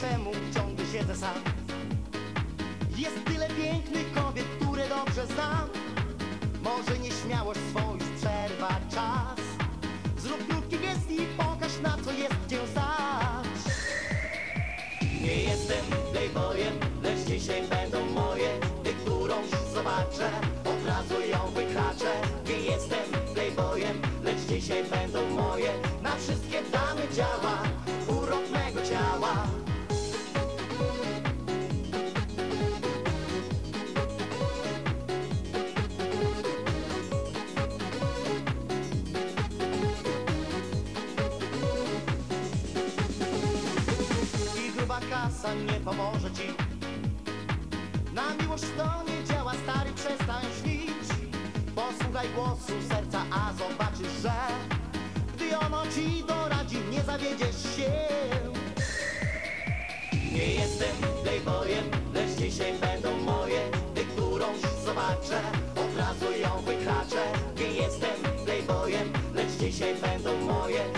Czemu ciągle siedzę sam? Jest tyle pięknych kobiet, które dobrze znam. Może nieśmiałość swą już przerwa czas. Zrób krótki gest i pokaż, na co jest cię stać. Nie jestem playboyem, lecz dzisiaj będą moje. Ty, którąś zobaczę, od razu ją wykraczę. Nie jestem playboyem, lecz dzisiaj będą moje. Na wszystkie damy działa urok mego ciała. Kasa nie pomoże ci. Na miłość to nie działa, stary, przestań śnić. Posłuchaj głosu serca, a zobaczysz, że gdy ono ci doradzi, nie zawiedziesz się. Nie jestem playboyem, lecz dzisiaj będą moje. Ty, którąś zobaczę, od razu ją wykraczę. Nie jestem playboyem, lecz dzisiaj będą moje.